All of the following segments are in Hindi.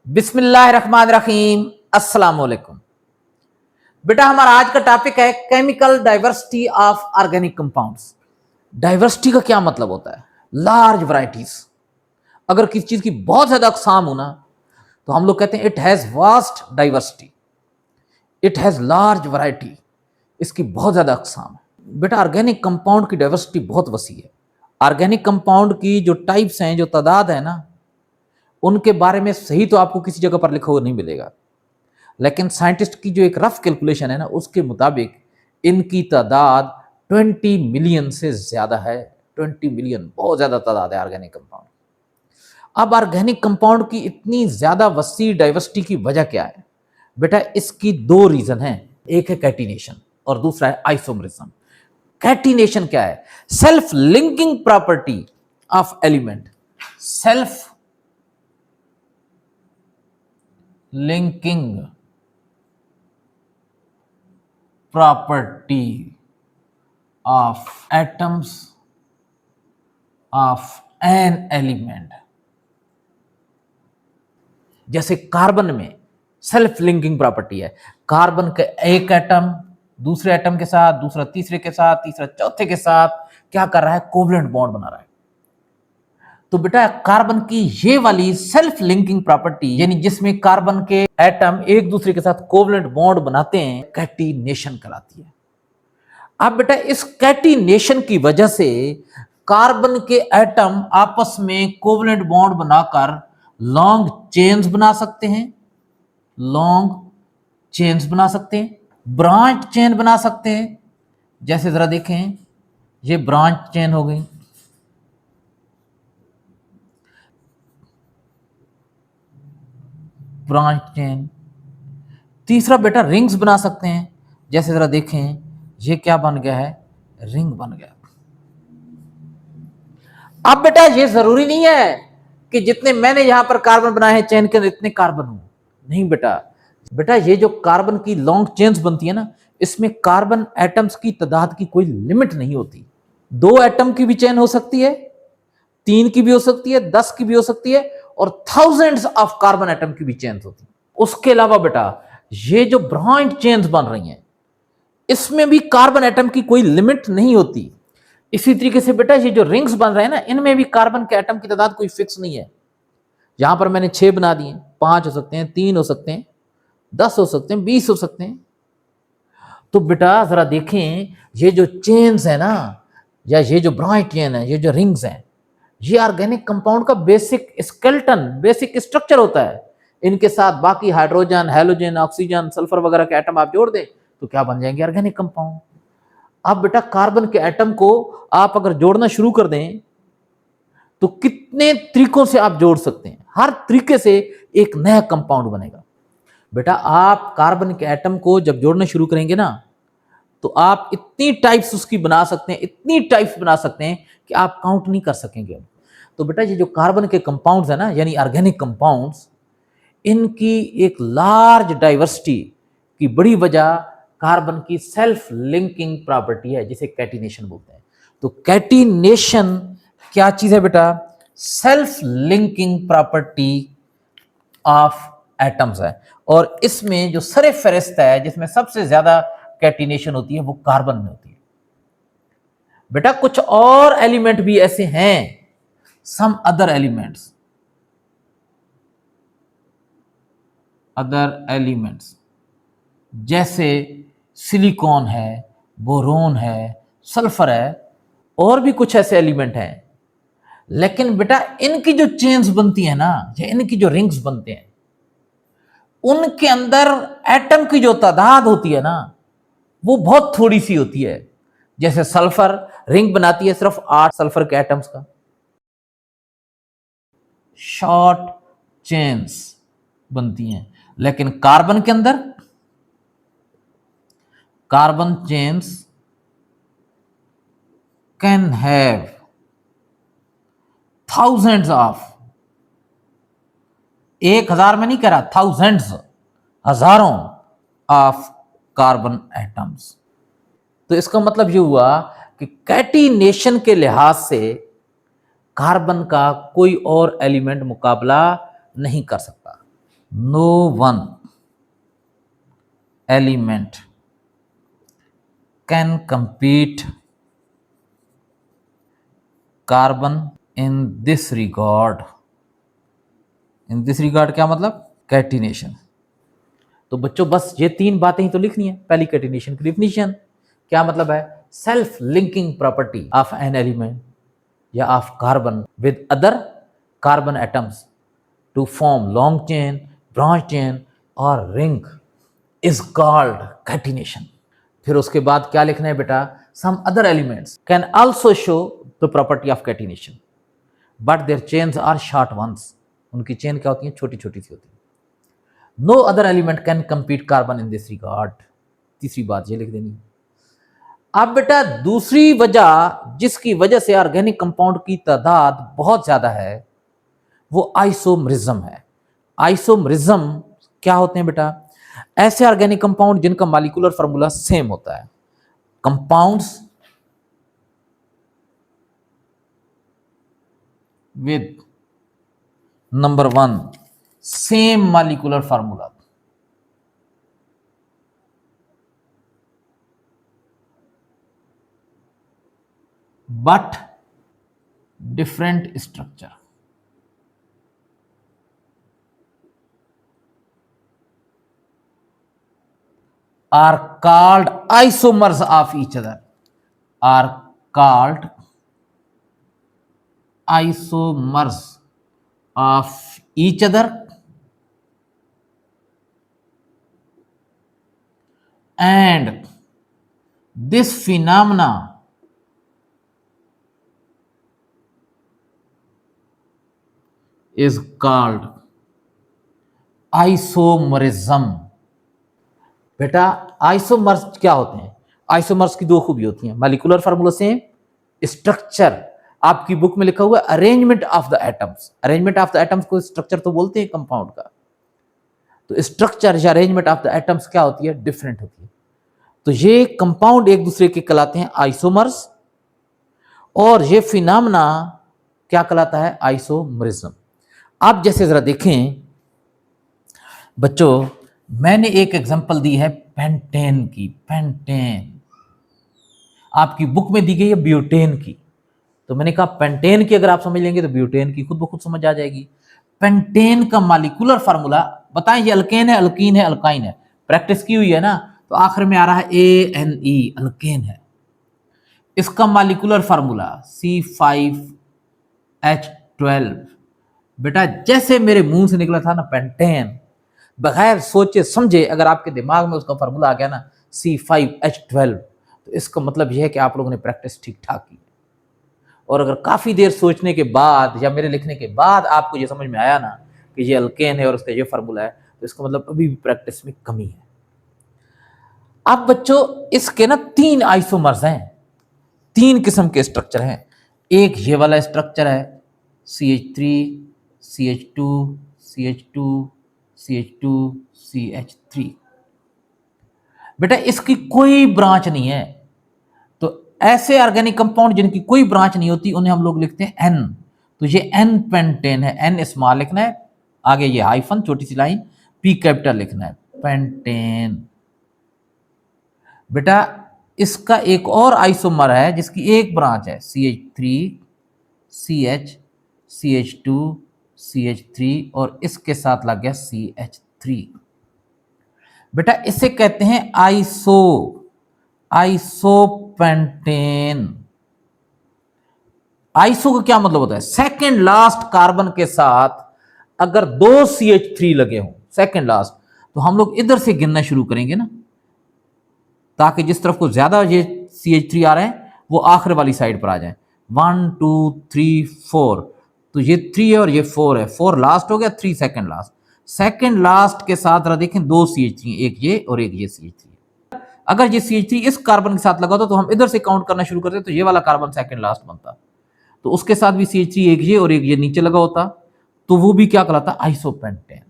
बिस्मिल्लाहिर्रहमानिर्रहीम, अस्सलाम वालेकुम। बेटा हमारा आज का टॉपिक है chemical diversity of organic compounds. Diversity का क्या मतलब होता है? Large varieties. अगर किसी चीज की बहुत ज्यादा अकसाम हो ना, तो हम लोग कहते हैं it has vast diversity, it has large variety. इसकी बहुत ज्यादा अकसाम है। बेटा ऑर्गेनिक कंपाउंड की डाइवर्सिटी बहुत वसी है। ऑर्गेनिक कंपाउंड की जो टाइप्स हैं, जो तादाद है ना, उनके बारे में सही तो आपको किसी जगह पर लिखा हुआ नहीं मिलेगा, लेकिन साइंटिस्ट की जो एक रफ कैलकुलेशन है ना, उसके मुताबिक इनकी तादाद 20 मिलियन से ज्यादा है। 20 मिलियन बहुत ज्यादा तादाद है ऑर्गेनिक कंपाउंड। अब ऑर्गेनिक कंपाउंड की इतनी ज्यादा वसी डाइवर्सिटी की वजह क्या है? बेटा इसकी दो रीजन है, एक है कैटिनेशन और दूसरा है आइसोमरिज्म। कैटिनेशन क्या है? Self linking property of element. Self linking property of atoms of an element। जैसे कार्बन में सेल्फ लिंकिंग प्रॉपर्टी है। कार्बन का एक एटम दूसरे एटम के साथ, दूसरा तीसरे के साथ, तीसरा चौथे के साथ क्या कर रहा है? कोवलेंट बॉन्ड बना रहा है। तो बेटा कार्बन की ये वाली सेल्फ लिंकिंग प्रॉपर्टी, यानी जिसमें कार्बन के एटम एक दूसरे के साथ कोवलेंट बॉन्ड बनाते हैं, कैटिनेशन कहलाती है। अब बेटा इस कैटिनेशन की वजह से कार्बन के एटम आपस में कोवलेंट बॉन्ड बनाकर लॉन्ग चेन्स बना सकते हैं, लॉन्ग चेन्स बना सकते हैं, ब्रांच चेन बना सकते हैं। जैसे जरा देखें, ये ब्रांच चेन हो गई, ब्रांच चेन। तीसरा बेटा रिंग्स बना सकते हैं। जैसे जरा देखें, ये क्या बन गया है? रिंग बन गया। अब बेटा ये जरूरी नहीं है कि जितने मैंने यहां पर कार्बन बनाए हैं चेन के अंदर इतने कार्बन हो। नहीं बेटा, बेटा ये जो कार्बन की लॉन्ग चेन्स बनती है ना, इसमें कार्बन एटम्स की तादाद की कोई लिमिट नहीं होती। 2 एटम की भी चेन हो सकती है, 3 की भी हो सकती है, 10 की भी हो सकती है, और थाउजेंड्स ऑफ कार्बन एटम की भी चेन्स होती है। उसके अलावा बेटा ये जो ब्रांच चेन्स बन रही हैं, इसमें भी कार्बन एटम की कोई लिमिट नहीं होती। इसी तरीके से बेटा ये जो रिंग्स बन रहे हैं ना, इनमें भी कार्बन के एटम की तादाद कोई फिक्स नहीं है। यहां पर मैंने 6 बना दिए, 5 हो सकते हैं, 3 हो सकते हैं, 10 हो सकते हैं, 20 हो सकते हैं। तो बेटा जरा देखें, ये जो चेन्स है ना, या ये जो ब्रांच चेन है, ये जो रिंग्स हैं, ये ऑर्गेनिक कंपाउंड का बेसिक स्केलेटन, बेसिक स्ट्रक्चर होता है। इनके साथ बाकी हाइड्रोजन, हेलोजन, ऑक्सीजन, सल्फर वगैरह के एटम आप जोड़ दें तो क्या बन जाएंगे? Organic compound. अब बेटा कार्बन के एटम को आप अगर जोड़ना शुरू कर दें तो कितने तरीकों से आप जोड़ सकते हैं, हर तरीके से एक नया कंपाउंड बनेगा। बेटा आप कार्बन के एटम को जब जोड़ना शुरू करेंगे ना, तो आप इतनी टाइप्स उसकी बना सकते हैं, इतनी टाइप्स बना सकते हैं कि आप काउंट नहीं कर सकेंगे। तो बेटा ये जो कार्बन के कंपाउंड्स है ना, यानी ऑर्गेनिक कंपाउंड्स, इनकी एक लार्ज डाइवर्सिटी की बड़ी वजह कार्बन की सेल्फ लिंकिंग प्रॉपर्टी है, जिसे कैटिनेशन बोलते हैं। तो कैटिनेशन क्या चीज है बेटा? Self linking property of atoms है। और इसमें जो सरे फहरिस्त है, जिसमें सबसे ज्यादा कैटिनेशन होती है, वो कार्बन में होती है। बेटा कुछ और एलिमेंट भी ऐसे हैं, some other elements, other elements जैसे सिलिकॉन है, बोरोन है, सल्फर है, और भी कुछ ऐसे एलिमेंट हैं। लेकिन बेटा इनकी जो चेन्स बनती है ना, या इनकी जो रिंग्स बनते हैं, उनके अंदर एटम की जो तादाद होती है ना, वो बहुत थोड़ी सी होती है। जैसे सल्फर रिंग बनाती है सिर्फ 8 सल्फर के एटम्स का। शॉर्ट चेन्स बनती हैं, लेकिन कार्बन के अंदर carbon chains can have thousands of, 1000 में नहीं कह रहा, थाउजेंड्स, हजारों ऑफ कार्बन एटम्स। तो इसका मतलब ये हुआ कि कैटिनेशन के लिहाज से कार्बन का कोई और एलिमेंट मुकाबला नहीं कर सकता। No one element can compete carbon in this regard. In this regard क्या मतलब? कैटिनेशन। तो बच्चों बस ये तीन बातें ही तो लिखनी है। पहली कैटिनेशन की डिफिनीशन, क्या मतलब है? Self linking property of an element या of carbon with other carbon atoms to form long chain, branch chain और रिंग इज कॉल्ड कैटिनेशन। फिर उसके बाद क्या लिखना है बेटा? Some other elements can also show the property of catenation but their chains are short ones. उनकी चेन क्या होती है? छोटी छोटी सी होती है। No other element can compete carbon in this regard. तीसरी बात ये लिख देनी। अब बेटा दूसरी वजह जिसकी वजह से ऑर्गेनिक कंपाउंड की तादाद बहुत ज्यादा है वो आइसोमरिज्म है। आइसोमरिज्म क्या होते हैं बेटा? ऐसे ऑर्गेनिक कंपाउंड जिनका मॉलिक्यूलर फार्मूला सेम होता है। Compounds with number one same molecular formula but different structure are called isomers of each other, are called isomers of each other, and this phenomena is called isomerism। बेटा आइसोमर्स क्या होते हैं? आइसोमर्स की दो खूबी होती हैं, मॉलिक्यूलर फार्मूला सेम, स्ट्रक्चर आपकी बुक में लिखा हुआ है arrangement of the atoms. Arrangement of the atoms को स्ट्रक्चर तो बोलते हैं कंपाउंड का। तो स्ट्रक्चर या अरेंजमेंट ऑफ द एटम्स क्या होती है? डिफरेंट होती है। तो ये कंपाउंड एक दूसरे के कहलाते हैं आइसोमर्स, और ये फिनोमेना क्या कहलाता है? आइसोमरिज्म। आप जैसे जरा देखें बच्चों, मैंने एक एग्जांपल दी है पेंटेन की। पेंटेन आपकी बुक में दी गई है ब्यूटेन की, तो मैंने कहा पेंटेन की अगर आप समझ लेंगे तो ब्यूटेन की खुद ब खुद समझ आ जाएगी। पेंटेन का मॉलिक्यूलर फार्मूला बताएं, ये अल्केन है, अल्कीन है, अल्काइन है? प्रैक्टिस की हुई है ना, तो आखिर में आ रहा है ANE, अल्केन है। इसका मॉलिक्यूलर फार्मूला C5H12। बेटा जैसे मेरे मुंह से निकला था ना पेंटेन, बगैर सोचे समझे अगर आपके दिमाग में उसका फार्मूला आ गया ना C5H12, तो इसका मतलब यह है कि आप लोगों ने प्रैक्टिस ठीक ठाक की। और अगर काफी देर सोचने के बाद या मेरे लिखने के बाद आपको ये समझ में आया ना कि ये अल्केन है और उसका ये फार्मूला है, तो इसका मतलब अभी भी प्रैक्टिस में कमी है। अब बच्चों इसके ना तीन आइसोमर्स हैं, तीन किस्म के स्ट्रक्चर हैं। एक ये वाला स्ट्रक्चर है CH3 CH2 CH2 CH2 CH3। बेटा इसकी कोई ब्रांच नहीं है। तो ऐसे ऑर्गेनिक कंपाउंड जिनकी कोई ब्रांच नहीं होती उन्हें हम लोग लिखते हैं N। तो ये N पेंटेन है, N स्मॉल लिखना है, आगे ये हाइफन छोटी सी लाइन, P कैपिटल लिखना है, पेंटेन। बेटा इसका एक और आइसोमर है जिसकी एक ब्रांच है CH3 CH CH2 CH3 और इसके साथ लग गया CH3। बेटा इसे कहते हैं आइसोपेंटेन। आइसो का क्या मतलब होता है? सेकंड लास्ट कार्बन के साथ अगर दो CH3 लगे हों, सेकंड लास्ट, तो हम लोग इधर से गिनना शुरू करेंगे ना, ताकि जिस तरफ को ज्यादा ये CH3 आ रहे हैं वो आखिर वाली साइड पर आ जाए। 1 2 3 4, तो ये 3 है और ये 4 है, 4 लास्ट हो गया, 3 सेकंड लास्ट। सेकंड लास्ट के साथ जरा देखें दो CH3, एक ये और एक ये CH3। अगर ये CH3 इस कार्बन के साथ लगा होता तो हम इधर से काउंट करना शुरू करते, तो ये वाला कार्बन सेकंड लास्ट बनता, तो उसके साथ भी CH3 एक ये और एक ये नीचे लगा होता, तो वो भी क्या कहलाता? आइसोपेंटेन।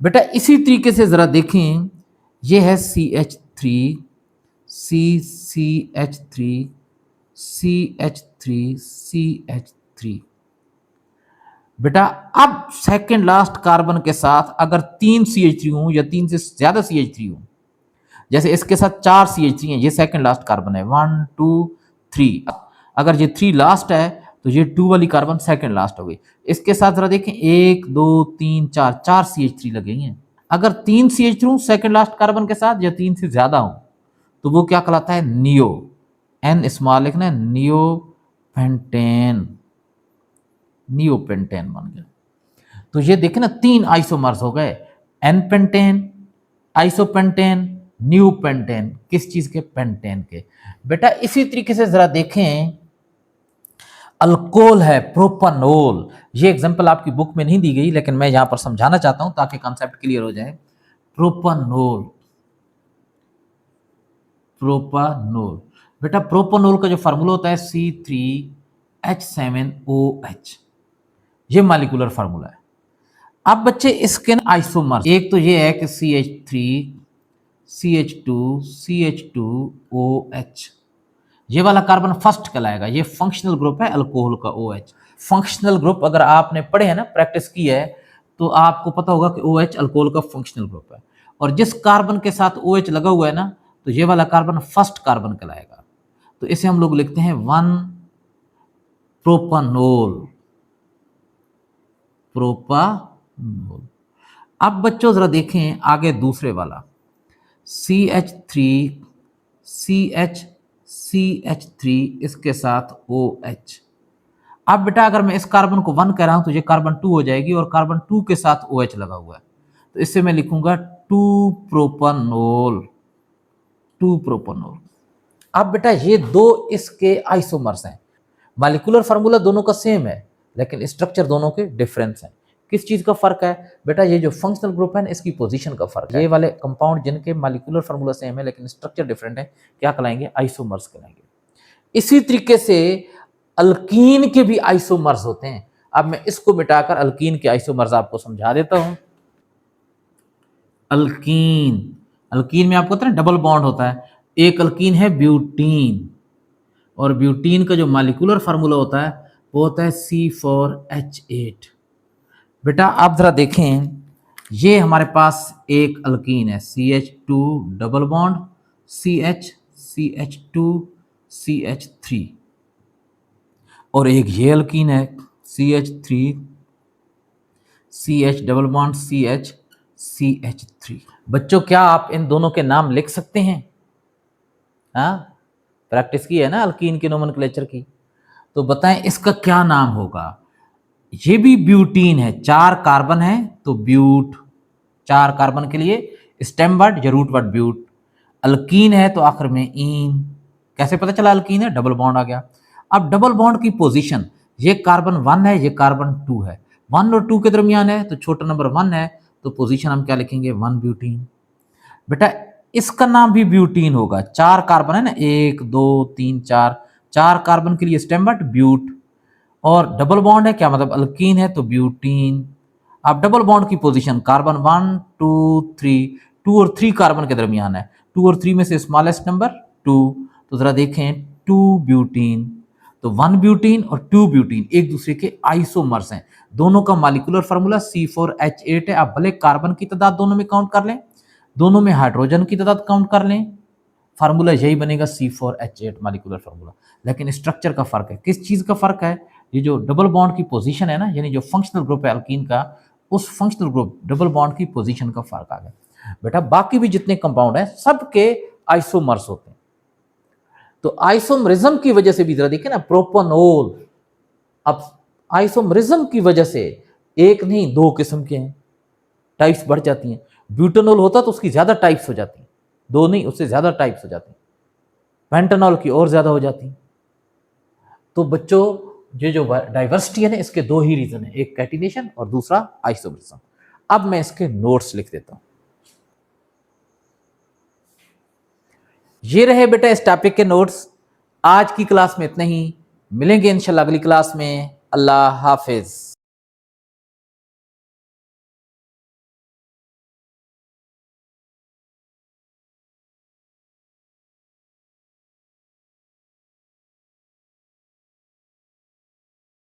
बेटा इसी तरीके से जरा देखें, ये है CH3 CH3 CH3 CH3। बेटा अब सेकंड लास्ट कार्बन के साथ अगर 3 CH3 हो या 3 से ज्यादा CH3 हो, जैसे इसके साथ 4 CH3 है, ये सेकंड लास्ट कार्बन है, 1 2 3। अगर ये 3 लास्ट है तो ये 2 वाली कार्बन सेकंड लास्ट हो गई। इसके साथ जरा देखें 1 2 3 4, 4 CH3 लगे हैं। अगर 3 CH3 सेकंड लास्ट कार्बन के साथ या 3 से ज्यादा हो तो वो क्या कहलाता है, नियो। एन स्मॉल लिखना है, नियो पेंटेन, नियो पेंटेन बन गया। तो ये देखे ना 3 आइसोमर्स हो गए, n pentane, isopentane, neopentane. किस चीज के, पेंटेन के। बेटा इसी तरीके से जरा देखें अल्कोहल है प्रोपानोल। ये एग्जांपल आपकी बुक में नहीं दी गई लेकिन मैं यहां पर समझाना चाहता हूं ताकि कॉन्सेप्ट क्लियर हो जाए। Propanol, propanol. बेटा प्रोपानोल का जो फार्मूला होता है C3H7OH, ये मॉलिक्यूलर फार्मूला है। अब बच्चे इसके आइसोमर्स, एक तो ये है कि CH3 CH2 CH2OH, ये वाला कार्बन फर्स्ट कहलाएगा। ये फंक्शनल ग्रुप है अल्कोहल का OH। फंक्शनल ग्रुप अगर आपने पढ़े हैं ना, प्रैक्टिस की है, तो आपको पता होगा कि OH अल्कोहल का फंक्शनल ग्रुप है। और जिस कार्बन के साथ OH लगा हुआ है ना, तो ये वाला कार्बन फर्स्ट कार्बन कहलाएगा। तो इसे हम लोग लिखते हैं 1 प्रोपानोल, प्रोपानोल। अब बच्चों जरा देखें आगे दूसरे वाला CH3 CH3 इसके साथ OH। अब बेटा अगर मैं इस कार्बन को 1 कह रहा हूं तो ये कार्बन 2 हो जाएगी और कार्बन 2 के साथ OH लगा हुआ है, तो इससे मैं लिखूंगा 2 प्रोपानोल, 2 प्रोपानोल। अब बेटा ये दो इसके आइसोमर्स हैं, मॉलिक्यूलर फार्मूला दोनों का सेम है लेकिन स्ट्रक्चर दोनों के डिफरेंस हैं। किस चीज का फर्क है बेटा, ये जो फंक्शनल ग्रुप है इसकी पोजीशन का फर्क है। ये वाले कंपाउंड जिनके मॉलिक्यूलर फार्मूला सेम है लेकिन स्ट्रक्चर डिफरेंट है, क्या कहलाएंगे, आइसोमर्स कहलाएंगे। इसी तरीके से अल्कीन के भी आइसोमर्स होते हैं। अब मैं इसको मिटाकर अल्कीन के आइसोमर्स आपको समझा देता हूं। अल्कीन, अल्कीन में आपको पता है डबल बॉन्ड होता है। एक अल्कीन है ब्यूटीन, और ब्यूटीन का जो मॉलिक्यूलर फार्मूला होता है वो होता है C4H8। बेटा आप जरा देखें, ये हमारे पास एक अल्कीन है CH2 double bond CH CH2 CH3, और एक ये अल्कीन है CH3 CH double bond CH CH3। बच्चों क्या आप इन दोनों के नाम लिख सकते हैं? हाँ, प्रैक्टिस की है ना अल्कीन के नोमेनक्लेचर की, तो बताएं इसका क्या नाम होगा। ये भी ब्यूटीन है, 4 कार्बन है तो ब्यूट, 4 कार्बन के लिए स्टेम वर्ड या रूट वर्ड ब्यूट। अल्कीन है तो आखिर में इन। कैसे पता चला अल्कीन है, डबल बॉन्ड आ गया। अब डबल बॉन्ड की पोजीशन, ये कार्बन 1 है, ये कार्बन 2 है, 1 और 2 के दरमियान है तो छोटा नंबर 1 है, तो पोजीशन हम क्या लिखेंगे, 1 ब्यूटीन। बेटा इसका नाम भी ब्यूटीन होगा, 4 कार्बन है ना, 1 2 3 4, 4 कार्बन के लिए स्टेम वर्ड ब्यूट, और डबल बॉन्ड है क्या मतलब अल्कीन है तो ब्यूटीन। अब डबल बॉन्ड की पोजीशन कार्बन 1 2 3, 2 और 3 कार्बन के दरमियान है, 2 और 3 में से स्मॉलेस्ट नंबर 2, तो जरा देखें 2 ब्यूटीन। तो 1 ब्यूटीन और 2 ब्यूटीन एक दूसरे के आइसोमर्स हैं। दोनों का मॉलिक्यूलर फार्मूला C4H8 है। आप भले कार्बन की तादाद दोनों में काउंट कर लें, दोनों में हाइड्रोजन की तादाद काउंट कर लें, फार्मूला यही बनेगा C4H8 मॉलिक्यूलर फार्मूला, लेकिन स्ट्रक्चर का फर्क है। किस चीज का फर्क है, ये जो डबल बॉन्ड की पोजीशन है ना, यानी जो फंक्शनल ग्रुप है अल्कीन का, उस फंक्शनल ग्रुप डबल बॉन्ड की पोजीशन का फर्क आ गया। बेटा बाकी भी जितने कंपाउंड हैं सबके आइसोमर्स होते हैं, तो आइसोमरिज्म की वजह से भी जरा देखिए ना प्रोपानोल, अब आइसोमरिज्म की वजह से एक नहीं 2 किस्म के हैं, टाइप्स बढ़ जाती हैं। ब्यूटानोल होता तो उसकी ज्यादा टाइप्स हो जाती, 2 नहीं उससे ज्यादा टाइप्स हो जाती, पेंटानॉल की और ज्यादा हो जाती। तो बच्चों ये जो डाइवर्सिटी है ना, इसके 2 ही रीजन है, एक कैटिनेशन और दूसरा आइसोमरिज्म। अब मैं इसके नोट्स लिख देता हूं। ये रहे बेटा इस टॉपिक के नोट्स। आज की क्लास में इतना ही, मिलेंगे इंशाल्लाह अगली क्लास में। अल्लाह हाफिज।